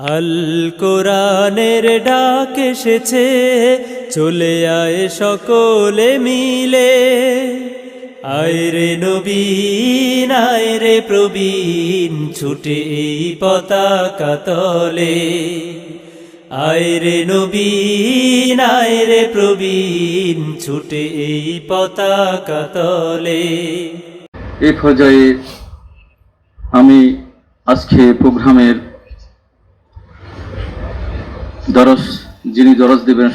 আল কোরআনের ডাক এসেছে, চলে আয় সকলে মিলে। আয় রে নবীন, আয় রে প্রবীণ, ছুটে এই পতাকা তলে। আয় রে নবীন, আয় রে প্রবীণ, ছুটে এই পতাকা তলে। এই পর্যায়ে আমি আজকে প্রোগ্রামের যিনি দরস দেবেন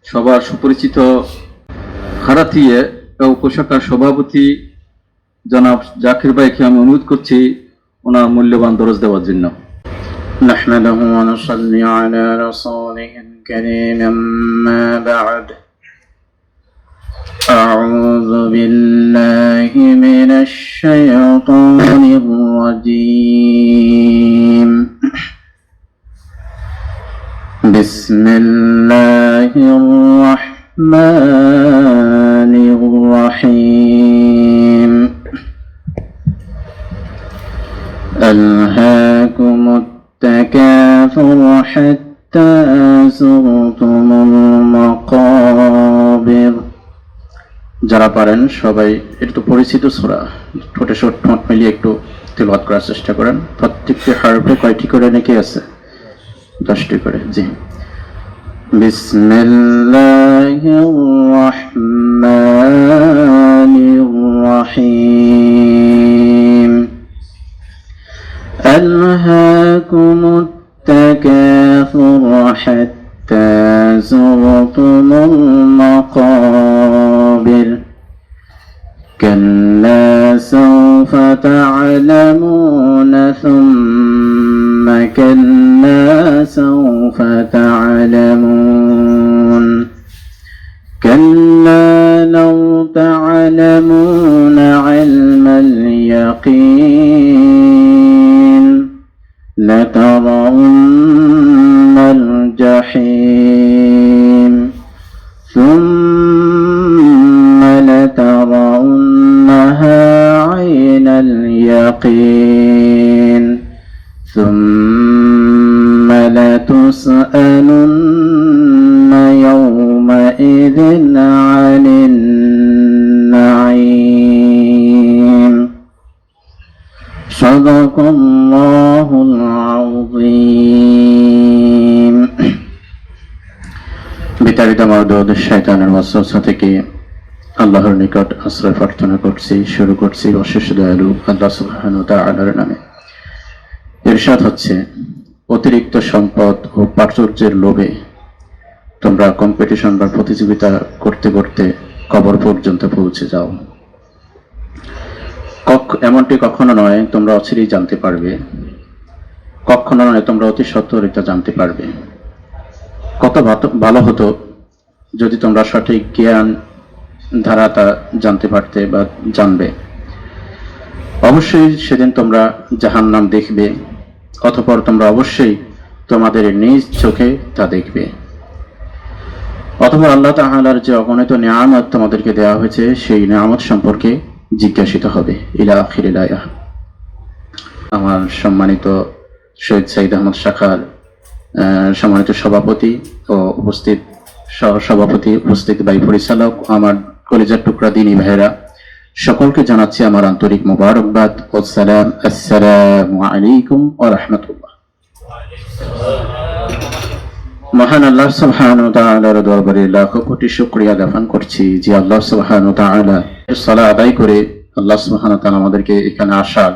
সবার সুপরিচিত হারাতিয়া উপশাখার সভাপতি জনাব জাকির ভাইকে আমি অনুরোধ করছি ওনার মূল্যবান দরস দেওয়ার জন্য। نحمده ونصلي على رسوله الكريم أما بعد أعوذ بالله من الشيطان الرجيم بسم الله الرحمن الرحيم ألهاكم التكاثر حتى زرتم المقابر। যারা পারেন সবাই একটু পরিচিত সূরা ঠোঁটে ঠোঁট মিলিয়ে একটু তেলাওয়াত করার চেষ্টা করেন। প্রত্যেকটি হরফে কয়টি করে নাকি আছে? 10টি করে। জি। বিসমিল্লাহির রহমানির রহিম। ألهاكم التكاثر حتى زرتم المقابر كلا سوف تعلمون ثم كلا سوف تعلمون كلا لو تعلمون علم اليقين لترون الجحيم ثم لترونها عين اليقين ثم لتسألن يومئذ عن النعيم صدق الله العظيم। বিতাড়িত মারদুদ শয়তানের ওয়াসওয়াসা থেকে আল্লাহর নিকট আশ্রয় প্রার্থনা করছি। শুরু করছি অশেষ দয়ালু আল্লাহ সুবহানাহু ওয়া তাআলার নামে। ইরশাদ হচ্ছে, অতিরিক্ত সম্পদ ও প্রাচুর্যের লোভে তোমরা কম্পিটিশন বা প্রতিযোগিতা করতে করতে কবর পর্যন্ত পৌঁছে যাও। এমনটি কখনো নয় তোমরা অচিরেই জানতে পারবে, কখনো নয় তোমরা অতি সত্বর এটা জানতে পারবে। কত ভালো হতো যদি তোমরা সঠিক জ্ঞান ধারাটা জানতে পারতে বা জানবে। অবশ্যই সেদিন তোমরা জাহান্নাম দেখবে, অতঃপর তোমরা অবশ্যই তোমাদের নিজ চোখে তা দেখবে। অথবা আল্লাহ তাআলার যে অগণিত নিয়ামত তোমাদেরকে দেওয়া হয়েছে সেই নিয়ামত সম্পর্কে জিজ্ঞাসিত হবে। ইলা আখিরিল আয়াহ। আমার সম্মানিত শহীদ সাইদ আহমদ শাখার সম্মানিত সভাপতি ও উপস্থিত সহসভাপতি, উপস্থিত ভাই পরিচালক, আমার কলিজার টুকরা দিনী ভাইরা, সকলকে জানাচ্ছি আমার আন্তরিক মোবারকবাদ ও সালাম। আসসালামু আলাইকুম ওয়া রাহমাতুল্লাহ। মহান আল্লাহ সুবহানাহু ওয়া তাআলার দরবারে লাখ কোটি শুকরিয়া জ্ঞাপন করছি যে আল্লাহ সুবহানাহু ওয়া তাআলা সালাত আদায় করে আল্লাহ সুবহানাহু ওয়া তাআলা আমাদেরকে এখানে আসার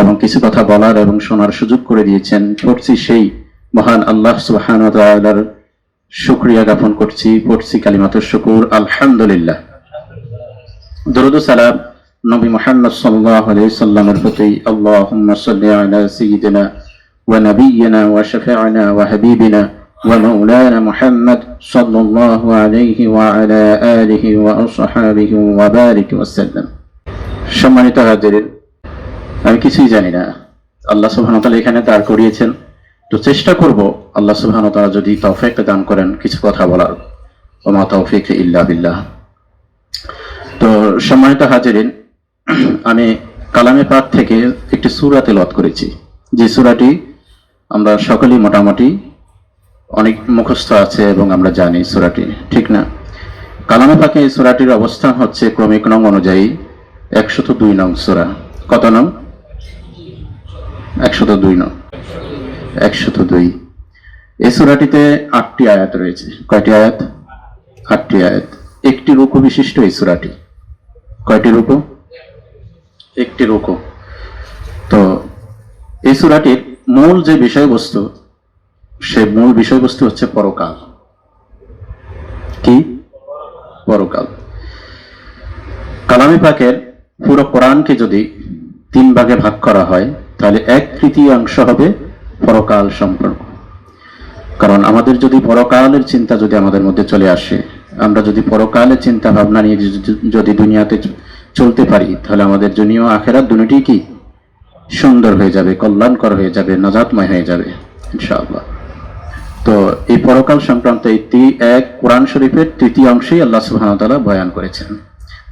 এবং কিছু কথা বলার এবং শোনার সুযোগ করে দিয়েছেন। পড়ছি সেই মহান আল্লাহ সুবহানাহু ওয়া তাআলার শুকরিয়া জ্ঞাপন করছি। পড়ছি কালিমাতুশ শুকুর, আলহামদুলিল্লাহ। দরুদ ও সালাম নবী মুহাম্মদ সাল্লাল্লাহু আলাইহি সাল্লামের প্রতি। আল্লাহুম্মা সাল্লি আলা সাইয়্যিদিনা ওয়া নাবিয়্যিনা ওয়া শাফি'িনা ওয়া হাবিবিনা ওয়া মাওলানা মুহাম্মদ সাল্লাল্লাহু আলাইহি ওয়া আলা আলিহি ওয়া আসহাবিহি ওয়া বারিক ওয়া সাল্লাম। সম্মানিত হাজিরিন, আমি কিছুই জানি না, আল্লাহ সুবহানাহু ওয়া তাআলা এখানে দাঁড় করিয়েছেন, তো চেষ্টা করব আল্লাহ সুবহানাহু ওয়া তাআলা যদি তৌফিক দান করেন কিছু কথা বলার। ওয়া মা তৌফিক ইল্লা বিল্লাহ। তো সম্মানিত হাজিরিন, আমি কালামে পাক থেকে একটি সূরা তেলাওয়াত করেছি, যে সূরাটি আমরা সকলেই মোটামুটি অনেক মুখস্থ আছে এবং আমরা জানি সূরাটি, ঠিক না? কালামে পাকে এই সূরাটির অবস্থান হচ্ছে ক্রমিক নং অনুযায়ী 102 নং সূরা। কত নং? 102 নং। 102। এই সূরাটিতে 8টি আয়াত রয়েছে। কয়টি আয়াত? 8টি আয়াত। একটি রুকু বিশিষ্ট এই সূরাটি। কয়টি রুকু? একটি রুকু। তো এই সূরাটির মূল যে বিষয়বস্তু, সে মূল বিষয়বস্তু হচ্ছে পরকাল। কি? পরকাল। কালামে পাকের পুরো কোরআনকে যদি 3 ভাগে ভাগ করা হয় তাহলে 1/3 হবে পরকাল সম্পর্ক। কারণ আমাদের যদি পরকালের চিন্তা যদি আমাদের মধ্যে চলে আসে, আমরা যদি পরকালের চিন্তা ভাবনা নিয়ে যদি দুনিয়াতে চলতে পারি, তাহলে আমাদের দুনিয়া ও আখিরাত দুটোই কি সুন্দর হয়ে যাবে, কল্যাণকর হয়ে যাবে, নাজাতময় হয়ে যাবে ইনশাআল্লাহ। তো এই পরকাল সংক্রান্ত এই কোরআন শরীফের 3য় অংশেই আল্লাহ সুবহানাহু ওয়া তাআলা বয়ান করেছেন,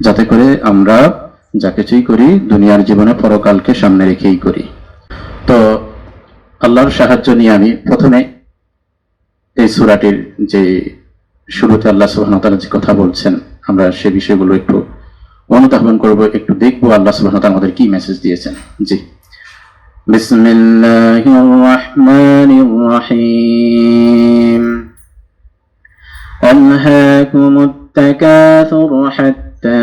যাতে করে আমরা যা কিছুই করি দুনিয়ার জীবনে পরকালকে সামনে রেখেই করি। তো আল্লাহর সাহায্য নিয়ে আমি প্রথমে এই সূরাটির যে শুরুতে আল্লাহ সুবহানাহু ওয়া তাআলা যে কথা বলছেন, আমরা সে বিষয়গুলো একটু অনুধাবন করব, একটু দেখবো আল্লাহ সুবহানাহু ওয়া তাআলা আমাদের কি মেসেজ দিয়েছেন। জি, বিসমিল্লাহির রাহমানির রাহিম। আলহাকুমুত তাকাসুর হাত্তা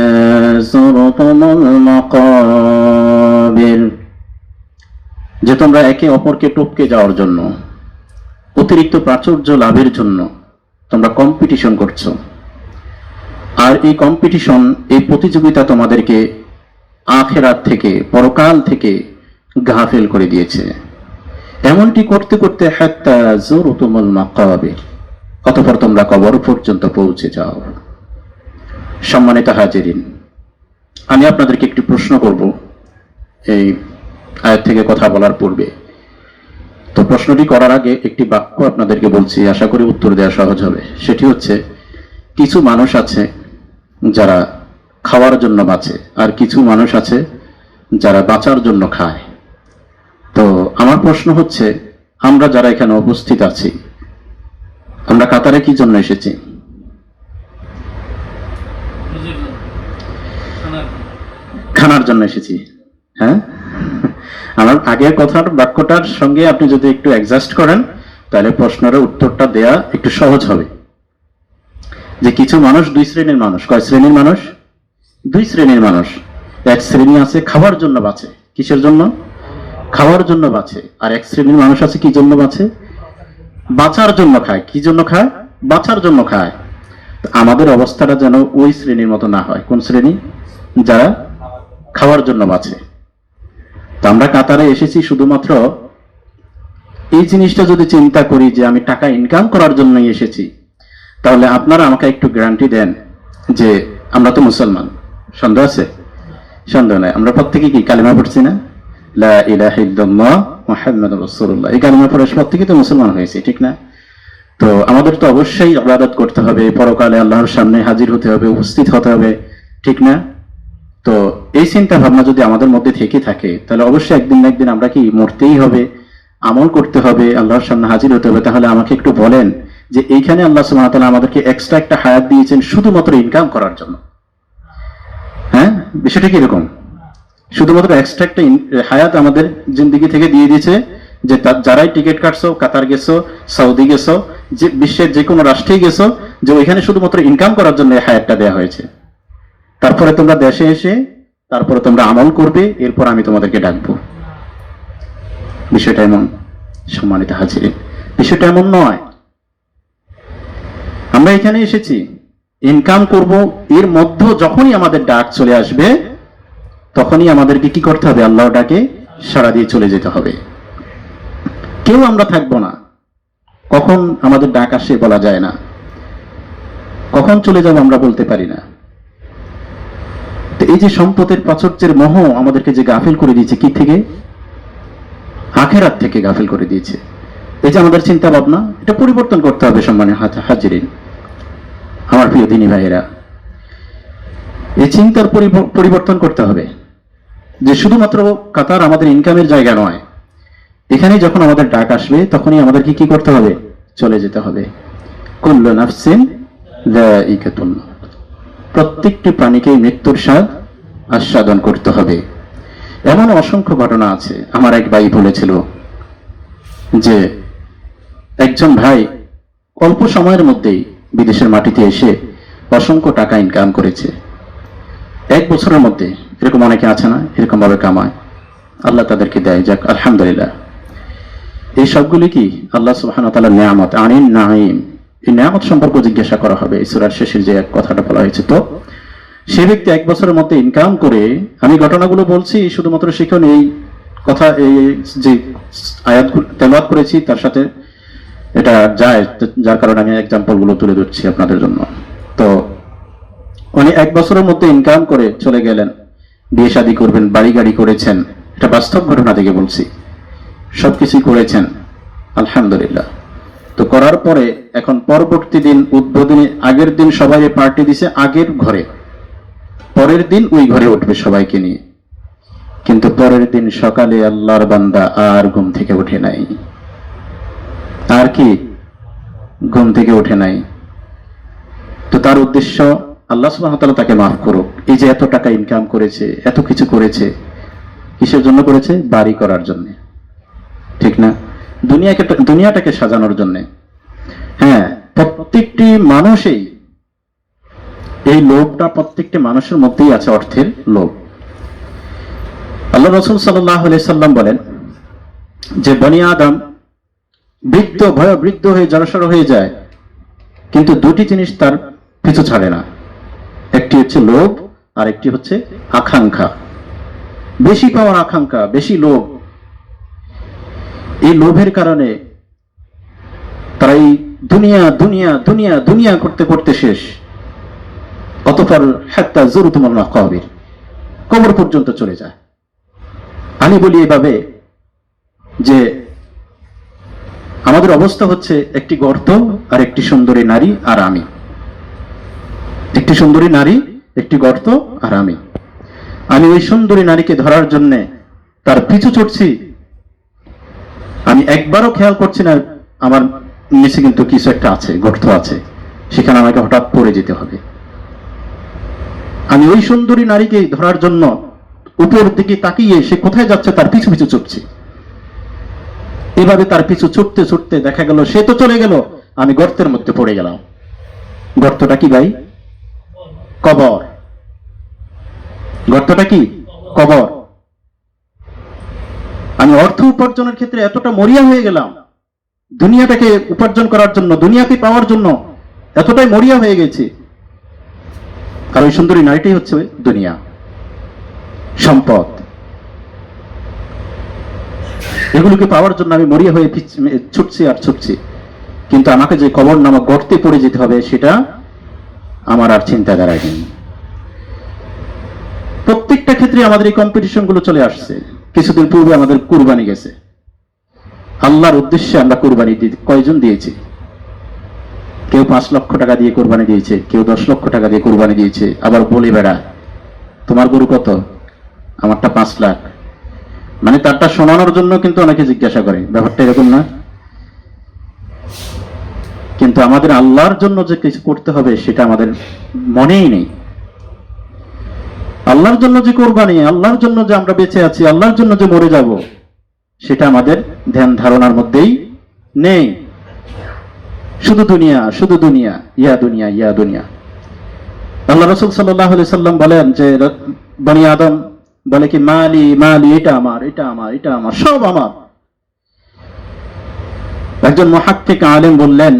যুরতুমুল মাকাবির। যে তোমরা একে অপরকে টপকে যাওয়ার জন্য, অতিরিক্ত প্রাচুর্য লাভের জন্য তোমরা কম্পিটিশন করছো, আর এই কম্পিটিশন, এই প্রতিযোগিতা তোমাদেরকে আখিরাত থেকে, পরকাল থেকে গাফিল করে দিয়েছে। এমনটি করতে করতে হাত্তা যুরতুমুল মাকাবির, অতঃপর তোমরা কবর পর্যন্ত পৌঁছে যাও। সম্মানিত হাজিরিন, আমি আপনাদেরকে একটি প্রশ্ন করব এই আয়াত থেকে কথা বলার পূর্বে। তো প্রশ্নটি করার আগে একটি বাক্য আপনাদেরকে বলছি, আশা করি উত্তর দেওয়া সহজ হবে। সেটি হচ্ছে, কিছু মানুষ আছে যারা খাওয়ার জন্য বাঁচে, আর কিছু মানুষ আছে যারা বাঁচার জন্য খায়। তো আমার প্রশ্ন হচ্ছে, আমরা যারা এখানে উপস্থিত আছি, আমরা কাতারে কি জন্য এসেছি? খানার জন্য এসেছি। হ্যাঁ, আমার আগের কথার বাক্যটার সঙ্গে আপনি যদি একটু অ্যাডজাস্ট করেন, তাহলে প্রশ্নের উত্তরটা দেয়া একটু সহজ হবে। যে কিছু মানুষ 2 শ্রেণীর মানুষ। কয় শ্রেণীর মানুষ? 2 শ্রেণীর মানুষ। এক শ্রেণী আছে খাওয়ার জন্য বাঁচে। কিসের জন্য? খাওয়ার জন্য বাঁচে। আর এক শ্রেণীর মানুষ আছে কি জন্য বাঁচে? বাঁচার জন্য খায়। কি জন্য খায়? বাঁচার জন্য খায়। আমাদের অবস্থাটা যেন ওই শ্রেণীর মতো না হয়। কোন শ্রেণী? যারা খাওয়ার জন্য বাঁচে। তো আমরা কাতারে এসেছি শুধুমাত্র এই জিনিসটা যদি চিন্তা করি যে আমি টাকা ইনকাম করার জন্যই এসেছি, তাহলে আপনারা আমাকে একটু গ্যারান্টি দেন যে আমরা তো মুসলমান। সন্দেহ আছে? সন্দেহ নাই। আমরা প্রত্যেকে কি কালিমা পড়ছি না? লা ইলাহা ইল্লাল্লাহ মুহাম্মাদুর রাসূলুল্লাহ। এই কালিমা পড়ার প্রত্যেকে তো মুসলমান হয়েছে, ঠিক না? তো আমাদের তো অবশ্যই ইবাদত করতে হবে, পরকালে আল্লাহর সামনে হাজির হতে হবে, উপস্থিত হতে হবে, ঠিক না? তো এই চিন্তা ভাবনা যদি আমাদের মধ্যে থেকে থাকে, তাহলে অবশ্যই একদিন না একদিন আমরা কি মরতেই হবে, আমল করতে হবে, আল্লাহর সামনে হাজির হতে হবে। তাহলে আমাকে একটু বলেন যে এইখানে আল্লাহ সুবহানাহু ওয়া তাআলা আমাদেরকে এক্সট্রা একটা হায়াত দিয়েছেন শুধুমাত্র ইনকাম করার জন্য। হ্যাঁ, বিষয়টা কি এরকম? শুধুমাত্র এক্সট্রা একটা হায়াত আমাদের জিন্দেগি থেকে দিয়ে দিয়েছে, যে যারাই টিকিট কাটছো, কাতার গেছো, সৌদি গেছো, যে বিশ্বের যে কোনো রাষ্ট্রেই গেছো, যে ওইখানে শুধুমাত্র ইনকাম করার জন্য এই হায়াতটা দেওয়া হয়েছে। তারপরে তোমরা দেশে এসে তারপরে তোমরা আমল করবে, এরপর আমি তোমাদেরকে ডাকবো। বিষয়টা এমন, সম্মানিত হাজির, বিষয়টা এমন নয়। আমরা এখানে এসেছি ইনকাম করব, এর মধ্যে যখনই আমাদের ডাক চলে আসবে তখনই আমাদেরকে কি করতে হবে? আল্লাহর ডাকে সাড়া দিয়ে চলে যেতে হবে। কেউ আমরা থাকবো না। কখন আমাদের ডাক আসে বলা যায় না, কখন চলে যাব আমরা বলতে পারি না। তো এই যে সম্পদের প্রাচুর্যের মোহ আমাদেরকে যে গাফিল করে দিয়েছে, কি থেকে? আখিরাত থেকে গাফিল করে দিয়েছে। এই যে আমাদের চিন্তা ভাবনা, এটা পরিবর্তন করতে হবে। সম্মানীয় হাজিরিন, আমার প্রিয় দিনী ভাইয়েরা, এই চিন্তার পরিবর্তন করতে হবে যে শুধুমাত্র কাতার আমাদের ইনকামের জায়গা নয়, এখানে যখন আমাদের ডাক আসবে তখনই আমাদেরকে কি করতে হবে? চলে যেতে হবে। কুল্লু নাফসিন যায়িকাতুল মাউত, প্রত্যেকটি প্রাণীকেই মৃত্যুর স্বাদ আস্বাদন করতে হবে। এমন অসংখ্য ঘটনা আছে। আমার এক ভাই বলেছিল যে একজন ভাই অল্প সময়ের মধ্যেই বিদেশের মাটিতে এসে অসংখ্য টাকা ইনকাম করেছে। 1 বছরের মধ্যে, এরকম অনেকে আছে না, এরকম ভাবে কামায়, আল্লাহ তাদেরকে দেয়। যাক, আলহামদুলিল্লাহ। এই সবগুলি কি আল্লাহ সুবহানাহু ওয়া তাআলার নিয়ামত, আনিন নাঈম। এই নিয়ামত সম্পর্কে জিজ্ঞাসা করা হবে এই সূরার শেষের যে এক কথাটা বলা হয়েছে। তো সে ব্যক্তি 1 বছরের মধ্যে ইনকাম করে, আমি ঘটনাগুলো বলছি শুধুমাত্র শিখন, এই কথা এই যে আয়াতগুলো তেলাওয়াত করেছি তার সাথে এটা যায়, যার কারণে আমি এক্সাম্পল গুলো তুলে ধরছি আপনাদের জন্য। তো উনি 1 বছরের মধ্যে ইনকাম করে চলে গেলেন, বিয়ে শাদী করবেন, বাড়ি গাড়ি করেছেন। এটা বাস্তব ঘটনা থেকে বলছি, সবকিছু করেছেন আলহামদুলিল্লাহ। তো করার পরে এখন পরবর্তী দিন উদ্বোধনী, আগের দিন সবাই পার্টি দিছে আগের ঘরে, পরের দিন ওই ঘরে উঠবে সবাইকে নিয়ে। কিন্তু পরের দিন সকালে আল্লাহর বান্দা আর ঘুম থেকে ওঠে নাই। আর কি ঘুম থেকে ওঠে নাই। তো তার উদ্দেশ্য আল্লাহ সুবহানাহু ওয়া তাআলা তাকে মাফ করুক। এই যে এত টাকা ইনকাম করেছে, এত কিছু করেছে, কিসের জন্য করেছে? বাড়ি করার জন্য, ঠিক না? দুনিয়াটাকে সাজানোর জন্য। হ্যাঁ, প্রত্যেকটি মানুষই, এই লোভটা প্রত্যেকটি মানুষের মধ্যেই আছে, অর্থের লোভ। আল্লাহ রাসূল সাল্লাল্লাহু আলাইহি সাল্লাম বলেন যে বনি আদম বৃদ্ধ হয়ে জড়সড় হয়ে যায়, কিন্তু দুটি জিনিস তার পিছু ছাড়ে না। একটি হচ্ছে লোভ, আর একটি হচ্ছে আকাঙ্ক্ষা, বেশি পাওয়ার আকাঙ্ক্ষা, বেশি লোভ। এই লোভের কারণে তারা এই দুনিয়া দুনিয়া দুনিয়া দুনিয়া করতে করতে শেষ। অতঃপর হাত্তা যুরতুমুল মাকাবির, কবর পর্যন্ত চলে যায়। আমি বলি এভাবে যে আমাদের অবস্থা হচ্ছে একটি গর্ত, আর একটি সুন্দরী নারী আর আমি। একটি সুন্দরী নারী, একটি গর্ত আর আমি। আমি ওই সুন্দরী নারীকে ধরার জন্য তার পিছু ছুটছি, আমি একবারও খেয়াল করছি না আমার নিচে কিন্তু কিছু একটা আছে, গর্ত আছে, সেখানে আমাকে হঠাৎ পড়ে যেতে হবে। আমি ওই সুন্দরী নারীকে ধরার জন্য উপর দিকে তাকিয়ে সে কোথায় যাচ্ছে তার পিছু পিছু ছুটছি। এভাবে তার পিছু ছুটতে ছুটতে দেখা গেল সে তো চলে গেল, আমি গর্তের মধ্যে পড়ে গেলাম। গর্তটা কি ভাই? কবর। গর্তটা কি? কবর। আমি অর্থ উপার্জনের ক্ষেত্রে এতটা মরিয়া হয়ে গেলাম, দুনিয়াটাকে উপার্জন করার জন্য, দুনিয়াকে পাওয়ার জন্য এতটাই মরিয়া হয়ে গেছি। আর ওই সুন্দরী নারীটাই হচ্ছে দুনিয়া, সম্পদ। এগুলোকে পাওয়ার জন্য আমি মরিয়া হয়ে ছুটছি আর ছুটছি, কিন্তু আমাকে যে কবর নামক গর্তে পড়ে যেতে হবে সেটা আমার আর চিন্তা দাঁড়ায়নি। প্রত্যেকটা ক্ষেত্রে আমাদের এই কম্পিটিশন গুলো চলে আসছে। কিছুদিন পূর্বে আমাদের কুরবানি গেছে, আল্লাহর উদ্দেশ্যে আমরা কুরবানি কয়জন দিয়েছি? কেউ 5 লক্ষ টাকা দিয়ে কুরবানি দিয়েছে, কেউ 10 লক্ষ টাকা দিয়ে কুরবানি দিয়েছে। আবার বলে বেড়া, তোমার গরু কত? আমারটা 5 লাখ। মানে তারটা শোনানোর জন্য কিন্তু অনেকে জিজ্ঞাসা করে, ব্যাপারটা এরকম না? কিন্তু আমাদের আল্লাহর জন্য যে কিছু করতে হবে সেটা আমাদের মনেই নেই। আল্লাহর জন্য যে কোরবানি, আল্লাহর জন্য যে আমরা বেঁচে আছি, আল্লাহর জন্য যে মরে যাব, সেটা আমাদের ধ্যান ধারণার মধ্যেই নেই। শুধু দুনিয়া, শুধু দুনিয়া, ইয়া দুনিয়া, ইয়া দুনিয়া। আল্লাহ রাসূল সাল্লাল্লাহু আলাইহি সাল্লাম বলেন যে বনি আদম বলে কি মালি মালি, এটা আমার, এটা আমার, এটা আমার, সব আমার। একজন মুহাক্কিক আলেম বললেন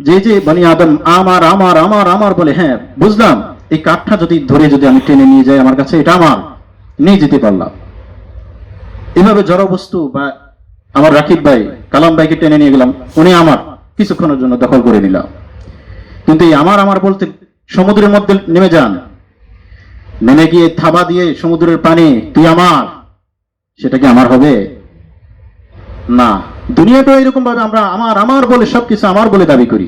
যে যে বনি আদম আমার আমার আমার আমার বলে, হ্যাঁ বুঝলাম, এই কাঠটা যদি ধরে যদি আমি টেনে নিয়ে যাই আমার কাছে, এটা আমার, নিয়ে যেতে পারলাম। এভাবে জড় বস্তু, বা আমার রাকিব ভাই, কালাম ভাইকে টেনে নিয়ে গেলাম, উনি আমার, কিছুক্ষণের জন্য দখল করে নিলাম। কিন্তু এই আমার আমার বলতে সমুদ্রের মধ্যে নেমে যান, নেমে গিয়ে থাবা দিয়ে সমুদ্রের পানি তুই আমার, সেটা কি আমার হবে? না। দুনিয়াটা এরকম ভাবে আমরা আমার আমার বলে সবকিছু আমার বলে দাবি করি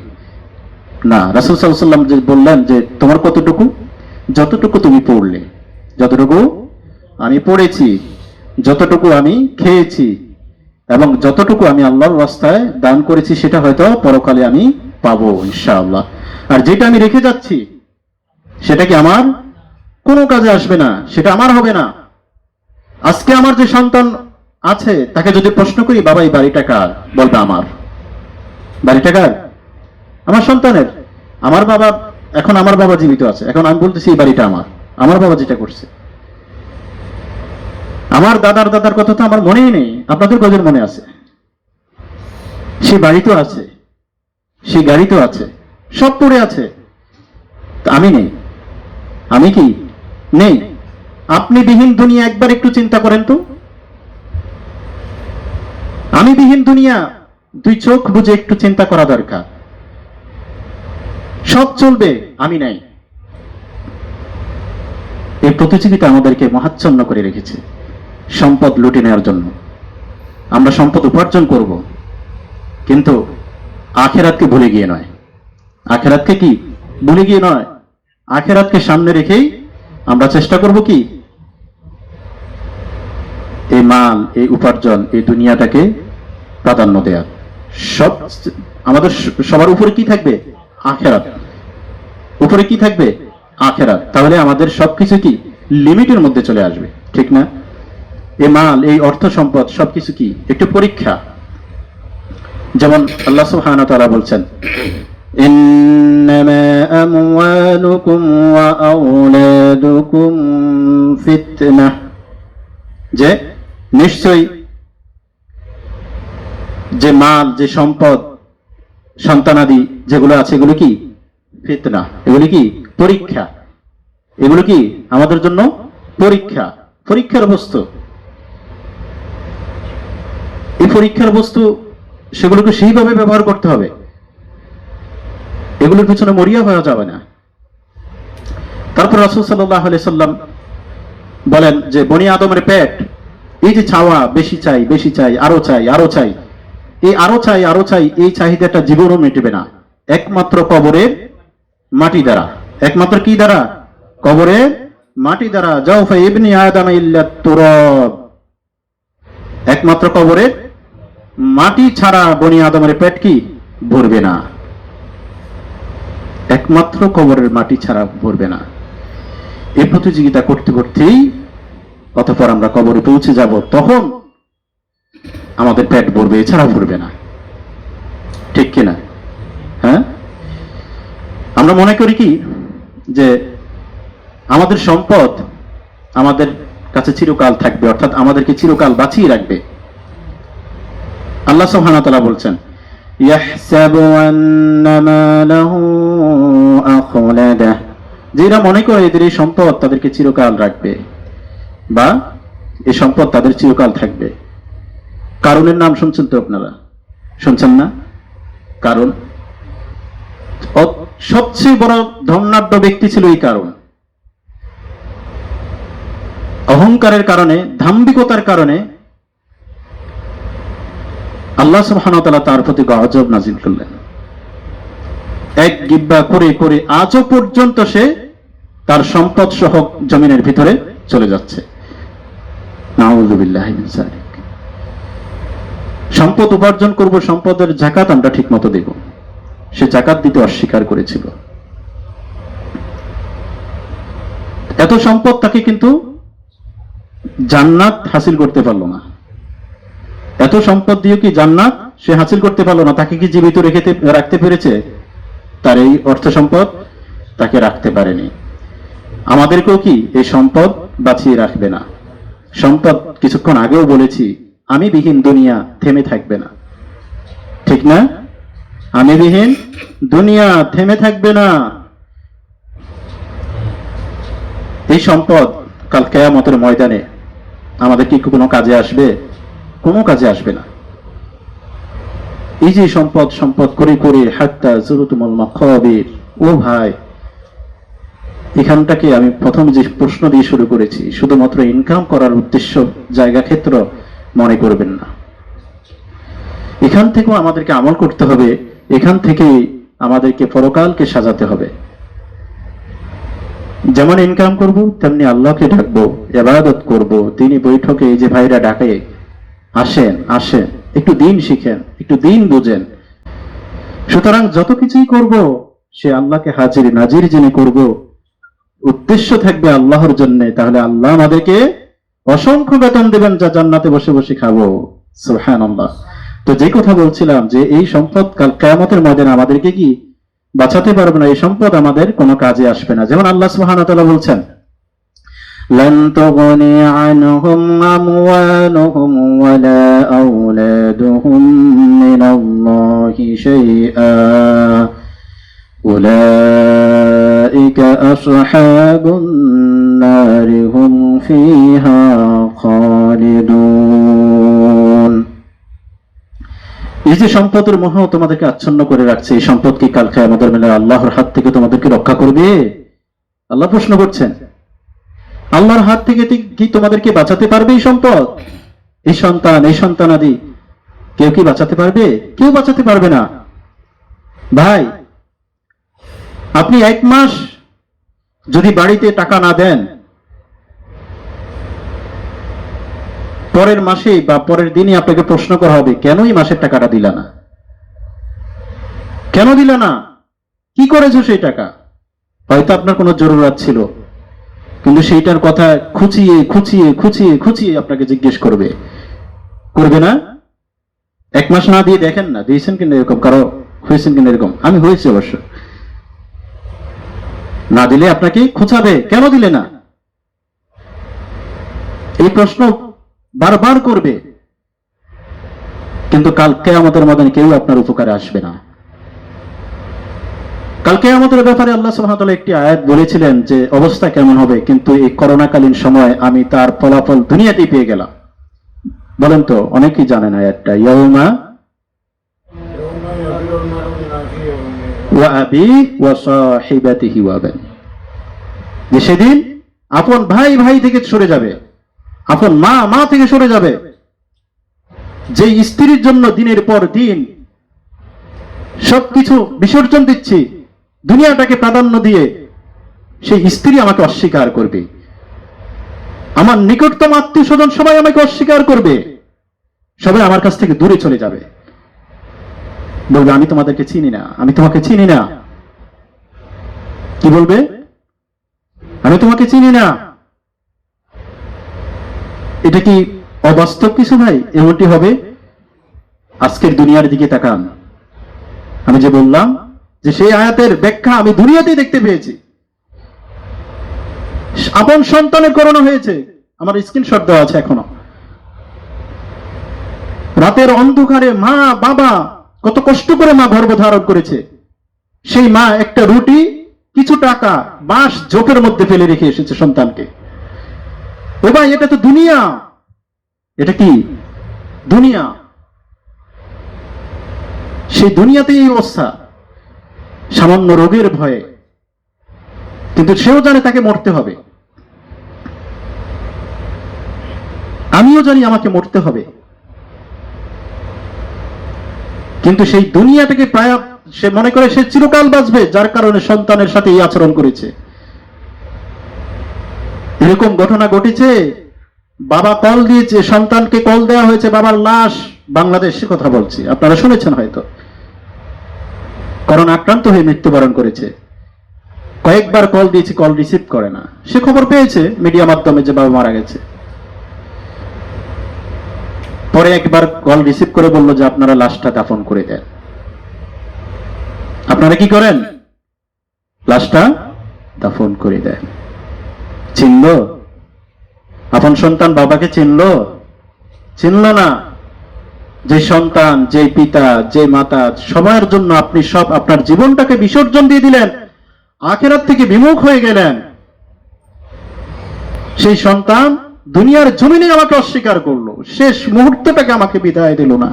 না। রাসূল সাল্লাল্লাহু আলাইহি ওয়াসাল্লাম যে বললেন যে তোমার কতটুকু? যতটুকু তুমি পড়লে, যতটুকু আমি পড়েছি, যতটুকু আমি খেয়েছি, এবং যতটুকু আমি আল্লাহর রাস্তায় দান করেছি সেটা হয়তো পরকালে আমি পাবো ইনশাআল্লাহ। আর যেটা আমি রেখে যাচ্ছি সেটা কি আমার কোনো কাজে আসবে না, সেটা আমার হবে না। আজকে আমার যে সন্তান আছে তাকে যদি প্রশ্ন করি, বাবা এই বাড়িটা কার, বলবে আমার। বাড়িটা কার? আমার সন্তানের। আমার বাবা, এখন আমার বাবা জীবিত আছে, এখন আমি বলতেছি এই বাড়িটা আমার, আমার বাবা যেটা করছে। আমার দাদার দাদার কথা তো আমার মনেই নেই, আপনাদের কজন মনে আছে? সে বাড়ি তো আছে, সে গাড়ি তো আছে, সব পড়ে আছে, আমি নেই। আমি কি নেই? আপনি বিহীন দুনিয়া একবার একটু চিন্তা করেন তো। আমি বিহীন দুনিয়া দুই চোখ বুঝে একটু চিন্তা করা দরকার। সব চলবে, আমি নাই। এই প্রতিযোগিতা আমাদেরকে মহাচ্ছন্ন করে রেখেছে সম্পদ লুটে নেওয়ার জন্য। আমরা সম্পদ উপার্জন করব, কিন্তু আখেরাতকে ভুলে গিয়ে নয়। আখেরাতকে কি ভুলে গিয়ে নয়, আখেরাতকে সামনে রেখেই আমরা চেষ্টা করব কি এই মাল, এই উপার্জন, এই দুনিয়াটাকে প্রাধান্য দেওয়ার। সব আমাদের সবার উপরে কি থাকবে? আখেরাত। উপরে কি থাকবে? আখেরাত। তাহলে আমাদের সবকিছু কি লিমিটের মধ্যে চলে আসবে, ঠিক না? এই মাল, এই অর্থ সম্পদ সবকিছু কি একটু পরীক্ষা। যেমন আল্লাহ সুবহানাহু ওয়া তাআলা বলছেন, ইন্নামা আমওয়ালুকুম ওয়া আওলাদুকুম ফিতনাহ, যে নিশ্চয়ই যে মাল, যে সম্পদ, সন্তানাদি যেগুলো আছে এগুলো কি ফিতনা, এগুলো কি পরীক্ষা। এগুলো কি আমাদের জন্য পরীক্ষা, পরীক্ষার বস্তু। এই পরীক্ষার বস্তু, সেগুলোকে সেইভাবে ব্যবহার করতে হবে, এগুলোর পিছনে মরিয়া হওয়া যাবে না। তারপর রাসূল সাল্লাল্লাহু আলাইহি সাল্লাম বলেন যে বনি আদমের পেট, এই যে চাওয়া, বেশি চাই, বেশি চাই, আরো চাই, আরো চাই, এই আরো চাই, আরো চাই, এই চাহিদাটা জীবনও মিটবে না একমাত্র কবরের মাটি দ্বারা। একমাত্র কি দ্বারা? কবরের মাটি দ্বারা। জাওফা ইবনি আদম ইল্লা তুরাব, একমাত্র কবরের মাটি ছাড়া বনি আদমের পেট কি ভরবে না। একমাত্র কবরের মাটি ছাড়া ভরবে না। এই প্রতিযোগিতা করতে করতেই অতঃপর আমরা কবরে পৌঁছে যাব, তখন আমাদের পেট ভরবে, এছাড়া ভরবে না, ঠিক কিনা? হ্যাঁ, আমরা মনে করি কি যে আমাদের সম্পদ আমাদের কাছে চিরকাল থাকবে, অর্থাৎ আমাদেরকে চিরকাল বাঁচিয়ে রাখবে। আল্লাহ সুবহানাহু ওয়া তাআলা বলছেন, ইয়াহসাবু আন্না মালাহু আখলাদাহ, যারা মনে করে এদের এই সম্পদ তাদেরকে চিরকাল রাখবে, বা এই সম্পদ তাদের চিরকাল থাকবে। কারুনের নাম শুনছেন তো আপনারা? শুনছেন না? কারণ সবচেয়ে বড় ধনাঢ্য ব্যক্তি ছিল এই কারণ। অহংকারের কারণে, দাম্ভিকতার কারণে আল্লাহ সুবহানাহু ওয়া তাআলা তার প্রতি গজব নাযিল করলেন। এক গিব্বা করে করে আজও পর্যন্ত সে তার সম্পদ সহ জমিনের ভিতরে চলে যাচ্ছে। নাউযু বিল্লাহি মিন যালিক। সম্পদ উপার্জন করব, সম্পদের যাকাত আমরা ঠিক মতো দেব, সে যাকাত দিতে অস্বীকার করেছিল। এত সম্পদ তাকে কিন্তু জান্নাত হাসিল করতে পারলো না। এত সম্পদ দিয়ে কি জান্নাত সে হাসিল করতে পারলো না। তাকে কি জীবিত রাখতে পেরেছে? তার এই অর্থ সম্পদ তাকে রাখতে পারেনি। আমাদেরকেও কি এই সম্পদ বাঁচিয়ে রাখবে না। সম্পদ, কিছুক্ষণ আগেও বলেছি, আমি বিহীন দুনিয়া থেমে থাকবে না, ঠিক না? আমি বিহীন দুনিয়া থেমে থাকবে না। এই সম্পদ কাল কিয়ামতের ময়দানে আমাদের কি কোনো কাজে আসবে? কোনো কাজে আসবে না। এই যে সম্পদ সম্পদ করে করে হাত্তা যুরতুমুল মাকাবির, ও ভাই, এখানটাকে আমি প্রথম যে প্রশ্ন দিয়ে শুরু করেছি, শুধুমাত্র ইনকাম করার উদ্দেশ্য, জায়গা ক্ষেত্র মনে করবেন না। এখান থেকেও আমাদেরকে আমল করতে হবে, এখান থেকে আমাদেরকে পরকালকে সাজাতে হবে। যেমন ইনকাম করব, তেমনি আল্লাহকে ডাকবো, ইবাদত করব। তিনি বৈঠকে এই যে ভাইরা ডাকে, আসেন আসেন, একটু দিন শিখেন, একটু দিন বুঝেন। সুতরাং যত কিছুই করব সে আল্লাহকে হাজির নাজির জেনে করব, উদ্দেশ্য থাকবে আল্লাহর জন্য, তাহলে আল্লাহ আমাদেরকে অসংখ্য বেতন দেবেন, যা জান্নাতে বসে বসে খাবো। সুবহানাল্লাহ। তো যে কথা বলছিলাম যে এই সম্পদ কাল কিয়ামতের ময়দানে আমাদেরকে কি বাঁচাতে পারবে না, এই সম্পদ আমাদের কোনো কাজে আসবে না। যেমন আল্লাহ সুবহানাহু ওয়া তাআলা বলছেন, لن تغني عنهم أموالهم ولا أولادهم من الله شيئا أولئك أصحاب النار هم فيها خالدون। এই যে সম্পদের মোহ তোমাদেরকে আচ্ছন্ন করে রাখছে, এই সম্পদ কি কাল কিয়ামতের মেলে আল্লাহর হাত থেকে তোমাদেরকে রক্ষা করবে? আল্লাহ প্রশ্ন করছেন, আল্লাহর হাত থেকে কি তোমাদেরকে বাঁচাতে পারবে এই সম্পদ, এই সন্তান, এই সন্তানাদি? কেউ কি বাঁচাতে পারবে? কেউ বাঁচাতে পারবে না। ভাই, আপনি 1 মাস যদি বাড়িতে টাকা না দেন, পরের মাসে বা পরের দিনই আপনাকে প্রশ্ন করা হবে, কেন এই মাসের টাকাটা দিলা না? কেন দিলা না? কি করেছো সেই টাকা? হয়তো আপনার কোনো জরুরত ছিল, কিন্তু সেইটার কথা খুঁচিয়ে খুঁচিয়ে খুঁচিয়ে খুঁচিয়ে আপনাকে জিজ্ঞেস করবে, করবে না? 1 মাস না দিয়ে দেখেন না দিয়েছেন কিনা, এরকম কারো হয়েছেন কিনা? এরকম আমি হয়েছি অবশ্য। না দিলে আপনাকে খোঁচাবে, কেন দিলে না? এই প্রশ্ন বারবার করবে, কিন্তু কাল কিয়ামতের ময়দানে কেউ আপনার উপকারে আসবে না। কাল কিয়ামতের ব্যাপারে আল্লাহ সুবহানাহু ওয়া তাআলা একটি আয়াত বলেছিলেন যে অবস্থা কেমন হবে, কিন্তু এই করোনাকালীন সময় আমি তার ফলাফল দুনিয়াতেই পেয়ে গেলাম। বলেন তো, অনেকেই জানেন আয়াতটা, ইয়াউমা ওয়া আবি ওয়া সাহিবাতিহি ওয়া বানি, যে সেদিন আপন ভাই ভাই থেকে সরে যাবে, আপন মা মা থেকে সরে যাবে। যে স্ত্রীর জন্য দিনের পর দিন সবকিছু বিসর্জন দিচ্ছি, দুনিয়াটাকে প্রাধান্য দিয়ে, সেই স্ত্রী আমাকে অস্বীকার করবে, আমার নিকটতম আত্মীয় স্বজন সবাই আমাকে অস্বীকার করবে, সবাই আমার কাছ থেকে দূরে চলে যাবে, বলবে আমি তোমাদেরকে চিনি না, আমি তোমাকে চিনি না। কি বলবে? আমি তোমাকে চিনি না। এটা কি অবাস্তব কিছু ভাই? এমনটি হবে। আজকের দুনিয়ার দিকে তাকান, আমি যে বললাম যে সেই আয়াতের ব্যাখ্যা আমি দুনিয়াতেই দেখতে পেয়েছি। আপন সন্তানের করোনা হয়েছে, আমার স্ক্রিনশট দেওয়া আছে এখনো। রাতের অন্ধকারে মা বাবা কত কষ্ট করে মা গর্ভধারণ করেছে, সেই মা একটা রুটি কিছু টাকা বাঁশ ঝোপের মধ্যে ফেলে রেখে এসেছে সন্তানকে। ও ভাই, এটা তো দুনিয়া। এটা কি দুনিয়া? সেই দুনিয়াতেই এই অবস্থা, সামান্য রোগের ভয়ে, কিন্তু সেও জানে তাকে মরতে হবে। আমিও জানি আমাকে মরতে হবে, কিন্তু সেই দুনিয়াটাকে প্রায় সে মনে করে সে চিরকাল বাঁচবে, যার কারণে সন্তানের সাথে এই আচরণ করেছে। এরকম ঘটনা ঘটেছে, বাবা কল দিয়েছে, সন্তানকে কল দেওয়া হয়েছে, বাবার লাশ, বাংলাদেশে কথা বলছি, আপনারা শুনেছেন হয়তো, করোনা আক্রান্ত হয়ে মৃত্যুবরণ করেছে। কয়েকবার কল দিয়েছি, কল রিসিভ করে না। সে খবর পেয়েছে মিডিয়া মাধ্যমে যে বাবা মারা গেছে। পরে একবার কল রিসিভ করে বলল যে আপনারা লাশটা দাফন করে দেন। আপনারা কি করেন? লাশটা দাফন করে দেন। চিনল? আপন সন্তান বাবাকে চিনল? চিনল না। যে সন্তান, যে পিতা, যে মাতা, সবার জন্য আপনি সব আপনার জীবনটাকে বিসর্জন দিয়ে দিলেন, আখিরাত থেকে বিমুখ হয়ে গেলেন, সেই সন্তান দুনিয়ার জমিনে আমাকে অস্বীকার করলো, শেষ মুহূর্তটাকে আমাকে বিদায় দিল না।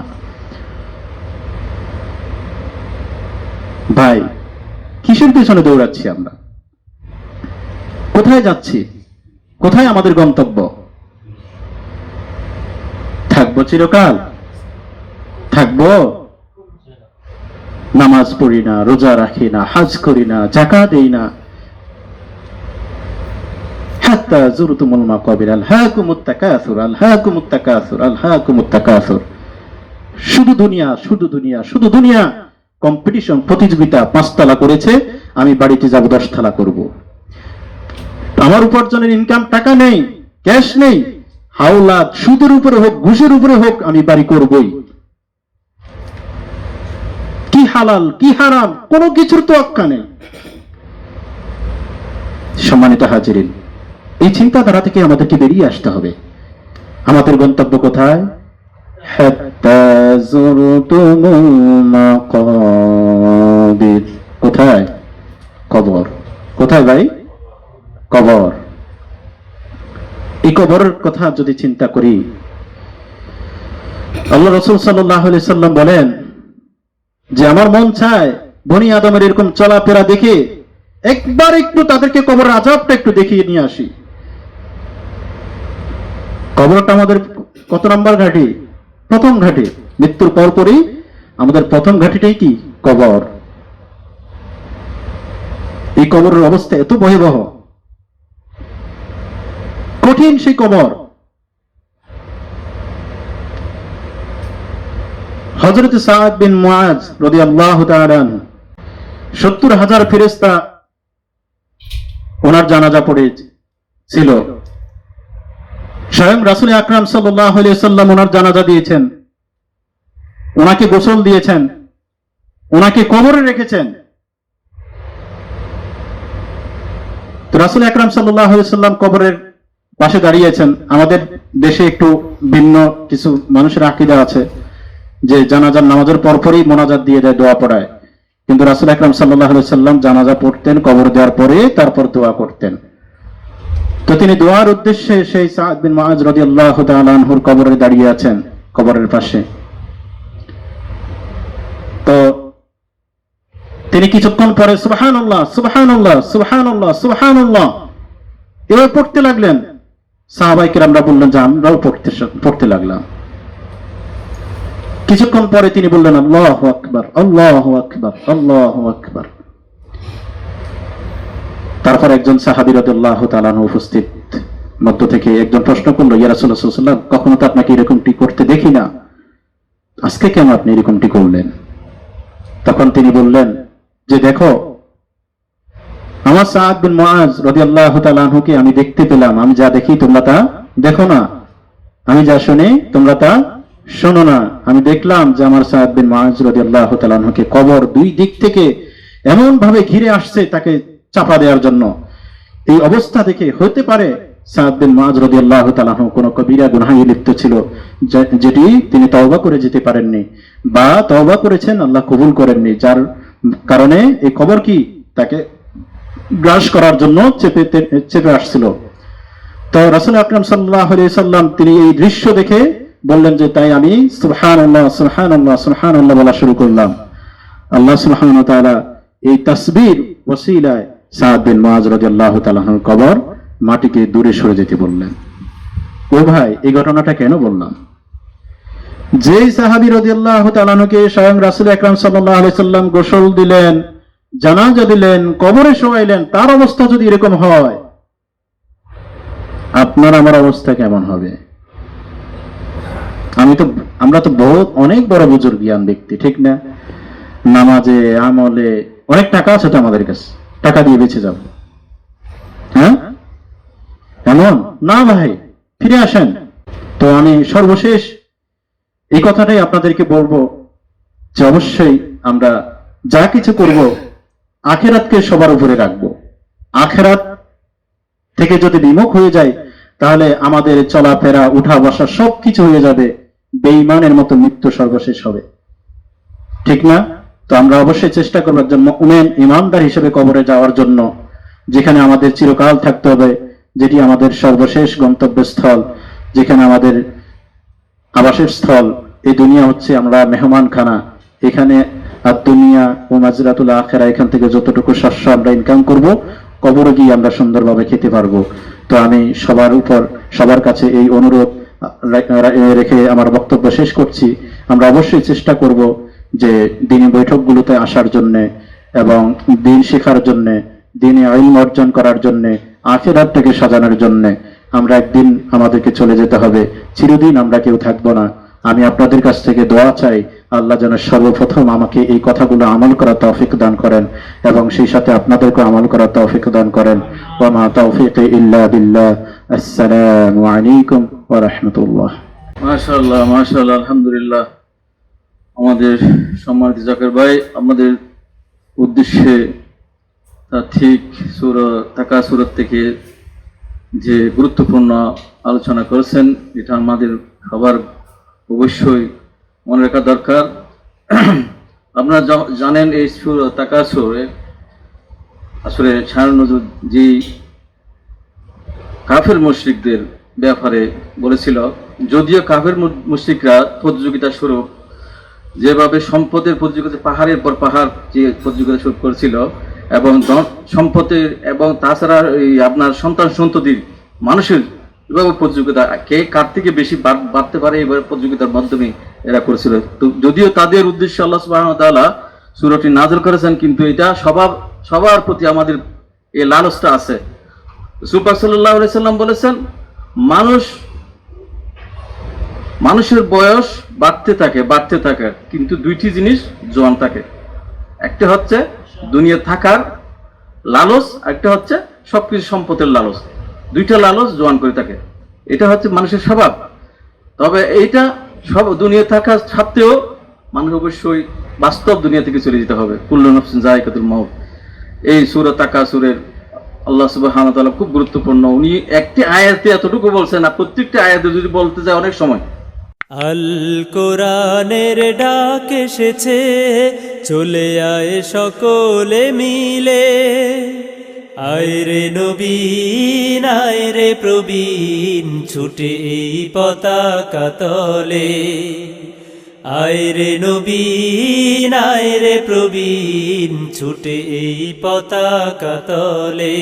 ভাই, কিসের পিছনে দৌড়াচ্ছি আমরা? কোথায় যাচ্ছি? কোথায় আমাদের গন্তব্য? থাকবো চিরকাল? থাকবো? নামাজ পড়ি না, রোজা রাখি না, হজ করি না, যাকাত দেই না, হাত্তা যুরতুমুল মাকাবির আলহাকুমুত তাকাসুর আলহাকুমুত তাকাসুর আলহাকুমুত তাকাসুর। শুধু দুনিয়া, শুধু দুনিয়া, শুধু দুনিয়া। কম্পিটিশন, প্রতিযোগিতা। 5 তলা করেছে, আমি বাড়িতে যাব 10 তলা করব। আমার উপার্জনের ইনকাম, টাকা নেই, ক্যাশ নেই, হাওলাত, সুদের উপরে হোক, ঘুষের উপরে হোক, আমি বাড়ি করবই। কি হালাল কি হারাম কোনো কিছুর তো অক্কা নেই। সম্মানিত হাজিরিন, এই চিন্তাধারা থেকে আমাদেরকে বেরিয়ে আসতে হবে। আমাদের গন্তব্য কোথায়? হাত্তা যুরতুমুল মাকাবির। কোথায়? কবর। কোথায় ভাই? কবর। এই কবরের কথা যদি চিন্তা করি, আল্লাহ রাসূল সাল্লাল্লাহু আলাইহি সাল্লাম বলেন যে আমার মন চায় বনি আদমের এরকম চলাফেরা দেখে একবার একটু তাদেরকে কবরের আযাবটা একটু দেখিয়ে নিয়ে আসি। কবরটা আমাদের কত নম্বর ঘাঁটি? প্রথম ঘাঁটি। মৃত্যুর পরপরই আমাদের প্রথম ঘাঁটিটাই কি? কবর। এই কবরের অবস্থা এত ভয়াবহ, কঠিন সেই কবর। হযরত সাদ বিন মুআজ রাদিয়াল্লাহু তাআলা আনহু 70,000 ফেরেশতা ওনার জানাজা পড়েছিল। স্বয়ং রাসূল আকরাম সাল্লাল্লাহু আলাইহি ওয়াসাল্লাম ওনার জানাজা দিয়েছেন, ওনাকে গোসল দিয়েছেন, ওনাকে কবরে রেখেছেন। তো রাসূল আকরাম সাল্লাল্লাহু আলাইহি ওয়াসাল্লাম কবরের পাশে দাঁড়িয়েছেন। আমাদের দেশে একটু ভিন্ন কিছু মানুষের আকীদা আছে যে জানাজার নামাজের পরপরই মোনাজাত দিয়ে দেয়, দোয়া পড়ায়। কিন্তু রাসূল আকরাম সাল্লাল্লাহু আলাইহি ওয়াসাল্লাম জানাজা পড়তেন, কবর দেওয়ার পরে তারপর দোয়া করতেন। তো তিনি দোয়ার উদ্দেশ্যে সেই সাদ বিন মুআজ রাদিয়াল্লাহু তাআলা আনহুর কবরে দাঁড়িয়ে আছেন, কবরের পাশে। তো তিনি কিছুক্ষণ পরে সুবহানাল্লাহ সুবহানাল্লাহ সুবহানাল্লাহ সুবহানাল্লাহ এভাবে পড়তে লাগলেন। সাহাবায়ে কেরামরা বললেন যে আমরাও পড়তে লাগলাম। কিছুক্ষণ পরে তিনি বললেন আল্লাহু আকবার আল্লাহু আকবার আল্লাহু আকবার। তারপর একজন সাহাবী রাদিয়াল্লাহু তাআলা আনহু উপস্থিত মধ্য থেকে একজন প্রশ্ন করলো, ইয়া রাসূলুল্লাহ সাল্লাল্লাহু আলাইহি ওয়াসাল্লাম, কখনো তো আপনাকে এরকমটি করতে দেখি না, আজকে কেন আপনি এরকমটি করলেন? তখন তিনি বললেন যে দেখো, আমার সাদ বিন মুআজ রাদিয়াল্লাহু তাআলা আনহুকে আমি দেখতে পেলাম, আমি যা দেখি তোমরা তা দেখো না, আমি যা শুনি তোমরা তা শোনো না। আমি দেখলাম যে আমার সাদ বিন মুআজ রাদিয়াল্লাহু তাআলা আনহুকে কবর 2 দিক থেকে এমন ভাবে ঘিরে আসছে তাকে চাপা দেওয়ার জন্য। এই অবস্থা দেখে হতে পারে সাদ বিন মুআজ রাদিয়াল্লাহু তাআলা আনহু কোন কবিরা গুনাহে লিপ্ত ছিল, যেটি তিনি তওবা করে যেতে পারেননি, বা তওবা করেছেন আল্লাহ কবুল করেননি, যার কারণে এই কবর কি তাকে গ্রাস করার জন্য চেপে আসছিল। তো রাসূল আকরাম সাল্লাল্লাহু আলাইহি সাল্লাম তিনি এই দৃশ্য দেখে বললেন যে তাই আমি সুবহানাল্লাহ সুবহানাল্লাহ সুবহানাল্লাহ বলা শুরু করলাম। আল্লাহ সুবহানাহু ওয়া তাআলা এই তাসবির ওসিলায় সাদ বিন মুআজ রাদিয়াল্লাহু তাআলা আনহুর কবর মাটিকে দূরে সরে যেতে বললেন। ও ভাই, এই ঘটনাটা কেন বললাম? যে সাহাবী রাদিয়াল্লাহু তাআলা আনহুকে স্বয়ং রাসূল আকরাম সাল্লাল্লাহু আলাইহি সাল্লাম গোসল দিলেন, জানাজা দিলেন, কবরে শোয়াইলেন, তার অবস্থা যদি এরকম হয়, আপনার আমার অবস্থা কেমন হবে? আমরা তো অনেক বড় বুজুর্গ জ্ঞান ব্যক্তি, ঠিক না? নামাজে আমলে অনেক টাকা আছে তো আমাদের কাছে, টাকা দিয়ে বেঁচে যাব, হ্যাঁ? এমন না ভাই, ফিরে আসেন। তো আমি সর্বশেষ এই কথাটাই আপনাদেরকে বলবো যে অবশ্যই আমরা যা কিছু করব আখিরাতকে সবার উপরে রাখবো। আখিরাত থেকে যদি বিমুখ হয়ে যায় তাহলে আমাদের চলাফেরা, উঠা বসা সবকিছু হয়ে যাবে বেঈমানের মতো, মৃত্যু সর্বশেষ হবে, ঠিক না? তো আমরা অবশ্যই চেষ্টা করবো একজন মুমিন ইমানদার হিসেবে কবরে যাওয়ার জন্য, যেখানে আমাদের চিরকাল থাকতে হবে, যেটি আমাদের সর্বশেষ গন্তব্যস্থল, যেখানে আমাদের আবাসের স্থল। এই দুনিয়া হচ্ছে আমরা মেহমানখানা, এখানে আর দুনিয়া ও মাজরাতুল আখিরা, এখান থেকে যতটুকু শস্য আমরা ইনকাম করব, কবরে গিয়ে আমরা সুন্দরভাবে খেতে পারবো। তো আমি সবার কাছে এই অনুরোধ রেখে আমার বক্তব্য শেষ করছি। আমরা অবশ্যই চেষ্টা করব যে দিনী বৈঠকগুলোতে আসার জন্য এবং দিন শেখার জন্য, দিনে ইলম অর্জন করার জন্য আখিরাতটাকে সাজানোর জন্য। আমরা একদিন আমাদেরকে চলে যেতে হবে, চিরদিন আমরা কেউ থাকবো না। আমি আপনাদের কাছ থেকে দোয়া চাই, আল্লাহ যেন সর্বপ্রথম আমাকে এই কথাগুলো আমল করার তৌফিক দান করেন এবং সেই সাথে আপনাদেরকে আমল করার তৌফিক দান করেন। ওয়া মা তাওফীকি ইল্লা বিল্লাহ। আসসালামু আলাইকুম ওয়া রাহমাতুল্লাহ। মাশাআল্লাহ, মাশাআল্লাহ, আলহামদুলিল্লাহ। আমাদের সম্মানিত জাকির ভাই আমাদের উদ্দেশ্যে তা ঠিক সূরা তাকাসুর থেকে যে গুরুত্বপূর্ণ আলোচনা করেছেন, এটা আমাদের সবার অবশ্যই মনে রাখা দরকার। আপনারা জানেন এই সূরা তাকাসুরে আসলে শায়খুন নজরুল যে কাফের মুশরিকদের ব্যাপারে বলেছিল, যদিও কাফের মুশরিকরা প্রতিযোগিতা স্বরূপ যেভাবে সম্পদের প্রতিযোগিতা, পাহাড়ের পর পাহাড় যে প্রতিযোগিতা শুরু করেছিল এবং সম্পদের এবং তাছাড়া এই আপনার সন্তান সন্ততির মানুষের এভাবে প্রতিযোগিতা, কে কার থেকে বেশি বাড়তে পারে এবার প্রতিযোগিতার মাধ্যমে এরা করেছিল। তো যদিও তাদের উদ্দেশ্যে আল্লাহ সুবহানাহু ওয়া তাআলা সূরাটি নাযিল করেছেন, কিন্তু এটা সবার প্রতি আমাদের এই লালসটা আছে। রাসূল পাক সাল্লাল্লাহু আলাইহি সাল্লাম বলেছেন, মানুষের বয়স বাড়তে থাকে কিন্তু দুইটি জিনিস জোয়ান থাকে। একটা হচ্ছে দুনিয়া থাকার লালস, একটা হচ্ছে সবকিছু সম্পদের লালস। দুইটা লালস জোয়ান করে থাকে, এটা হচ্ছে মানুষের স্বভাব। তবে এইটা সব দুনিয়া থাকার সত্ত্বেও মানুষ অবশ্যই বাস্তব দুনিয়া থেকে চলে যেতে হবে। কুল্লু নাফসিন যায়কাতুল মাউত। এই সূরা তাকাসুরের আল্লাহ সুবহানাহু ওয়া তাআলা খুব গুরুত্বপূর্ণ। উনি একটি আয়াতে এতটুকু বলছেন, আর প্রত্যেকটা আয়াতে যদি বলতে যায় অনেক সময়। আল কোরআনের ডাক এসেছে, চলে আয় সকলে মিলে। আয় রে নবীন, আয় রে প্রবীণ, ছুটে এই পতাকা তলে। আয় রে নবীন, আয় রে প্রবীণ, ছুটে এই পতাকা তলে।